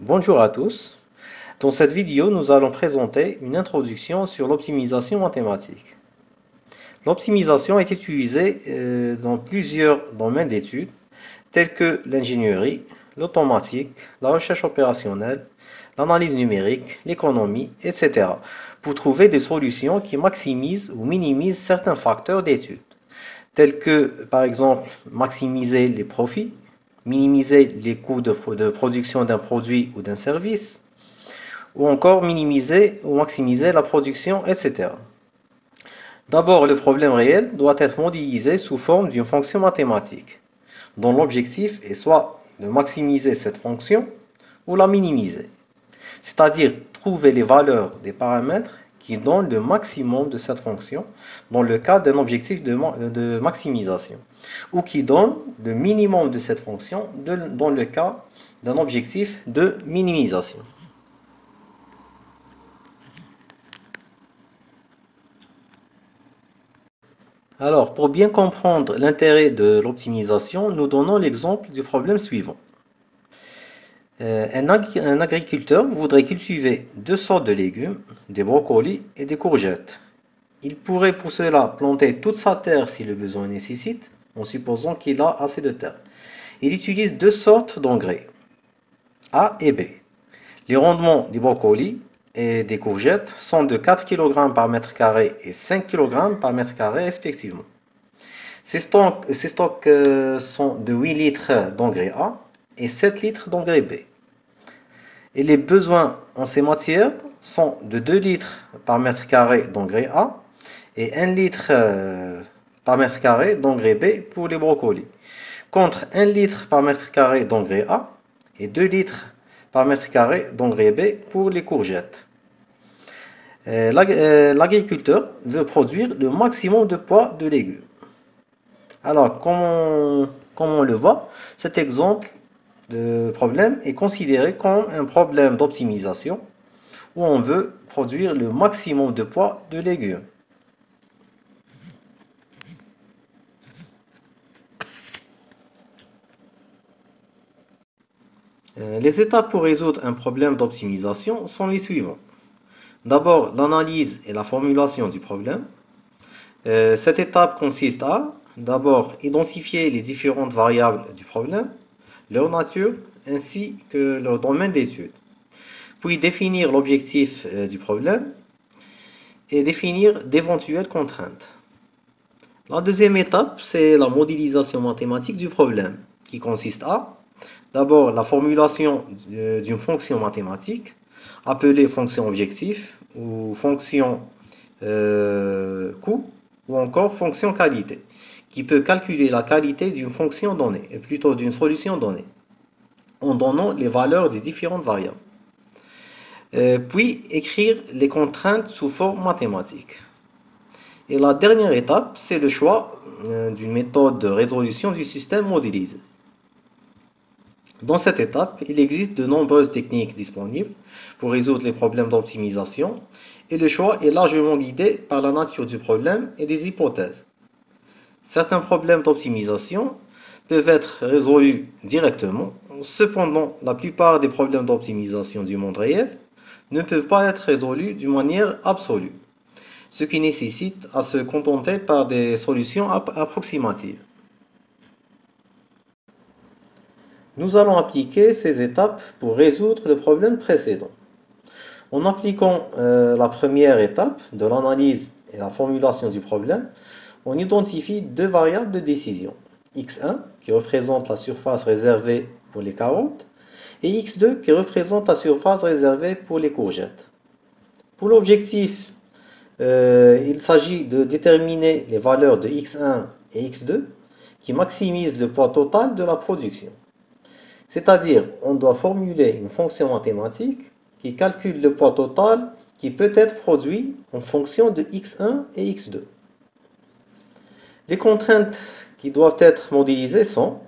Bonjour à tous. Dans cette vidéo, nous allons présenter une introduction sur l'optimisation mathématique. L'optimisation est utilisée dans plusieurs domaines d'études, tels que l'ingénierie, l'automatique, la recherche opérationnelle, l'analyse numérique, l'économie, etc., pour trouver des solutions qui maximisent ou minimisent certains facteurs d'étude, tels que, par exemple, maximiser les profits, minimiser les coûts de production d'un produit ou d'un service, ou encore minimiser ou maximiser la production, etc. D'abord, le problème réel doit être modélisé sous forme d'une fonction mathématique, dont l'objectif est soit de maximiser cette fonction ou la minimiser, c'est-à-dire trouver les valeurs des paramètres qui donnent le maximum de cette fonction dans le cas d'un objectif de maximisation, ou qui donnent le minimum de cette fonction dans le cas d'un objectif de minimisation. Alors, pour bien comprendre l'intérêt de l'optimisation, nous donnons l'exemple du problème suivant. Un agriculteur voudrait cultiver deux sortes de légumes, des brocolis et des courgettes. Il pourrait pour cela planter toute sa terre si le besoin nécessite, en supposant qu'il a assez de terre. Il utilise deux sortes d'engrais, A et B. Les rendements des brocolis et des courgettes sont de 4 kg par mètre carré et 5 kg par mètre carré respectivement. Ces stocks sont de 8 litres d'engrais A et 7 litres d'engrais B. Et les besoins en ces matières sont de 2 litres par mètre carré d'engrais A et 1 litre par mètre carré d'engrais B pour les brocolis, contre 1 litre par mètre carré d'engrais A et 2 litres par mètre carré d'engrais B pour les courgettes. L'agriculteur veut produire le maximum de poids de légumes. Alors, comme on le voit, cet exemple de problème est considéré comme un problème d'optimisation où on veut produire le maximum de poids de légumes. Les étapes pour résoudre un problème d'optimisation sont les suivantes. D'abord, l'analyse et la formulation du problème. Cette étape consiste à, d'abord, identifier les différentes variables du problème, leur nature, ainsi que leur domaine d'étude. Puis définir l'objectif du problème et définir d'éventuelles contraintes. La deuxième étape, c'est la modélisation mathématique du problème, qui consiste à, d'abord, la formulation d'une fonction mathématique, appelée fonction objectif, ou fonction coût, ou encore fonction qualité, qui peut calculer la qualité d'une fonction donnée, et plutôt d'une solution donnée, en donnant les valeurs des différentes variables. Puis écrire les contraintes sous forme mathématique. Et la dernière étape, c'est le choix d'une méthode de résolution du système modélisé. Dans cette étape, il existe de nombreuses techniques disponibles pour résoudre les problèmes d'optimisation et le choix est largement guidé par la nature du problème et des hypothèses. Certains problèmes d'optimisation peuvent être résolus directement, cependant la plupart des problèmes d'optimisation du monde réel ne peuvent pas être résolus d'une manière absolue, ce qui nécessite à se contenter par des solutions approximatives. Nous allons appliquer ces étapes pour résoudre le problème précédent. En appliquant la première étape de l'analyse et la formulation du problème, on identifie deux variables de décision. X1 qui représente la surface réservée pour les carottes et X2 qui représente la surface réservée pour les courgettes. Pour l'objectif, il s'agit de déterminer les valeurs de X1 et X2 qui maximisent le poids total de la production. C'est-à-dire, on doit formuler une fonction mathématique qui calcule le poids total qui peut être produit en fonction de x1 et x2. Les contraintes qui doivent être modélisées sont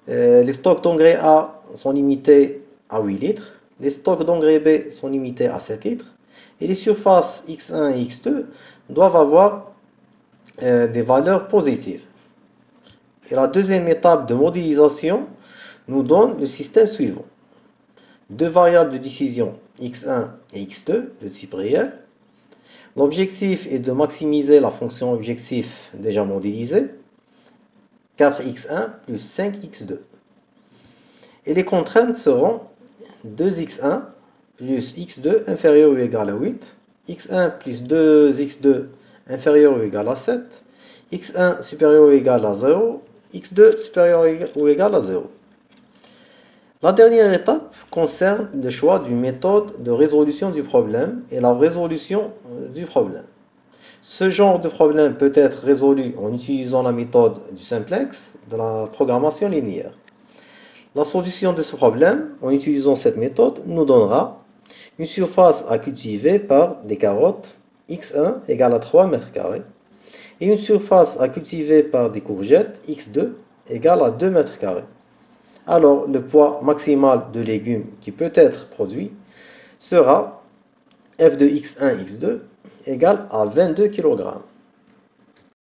les stocks d'engrais A sont limités à 8 litres, les stocks d'engrais B sont limités à 7 litres, et les surfaces x1 et x2 doivent avoir des valeurs positives. Et la deuxième étape de modélisation nous donne le système suivant. deux variables de décision x1 et x2 de type réel. L'objectif est de maximiser la fonction objectif déjà modélisée, 4x1 plus 5x2. Et les contraintes seront 2x1 plus x2 inférieur ou égal à 8, x1 plus 2x2 inférieur ou égal à 7, x1 supérieur ou égal à 0, x2 supérieur ou égal à 0. La dernière étape concerne le choix d'une méthode de résolution du problème et la résolution du problème. Ce genre de problème peut être résolu en utilisant la méthode du simplex de la programmation linéaire. La solution de ce problème, en utilisant cette méthode, nous donnera une surface à cultiver par des carottes x1 égale à 3 m² et une surface à cultiver par des courgettes x2 égale à 2 m². Alors, le poids maximal de légumes qui peut être produit sera f de x1, x2 égale à 22 kg.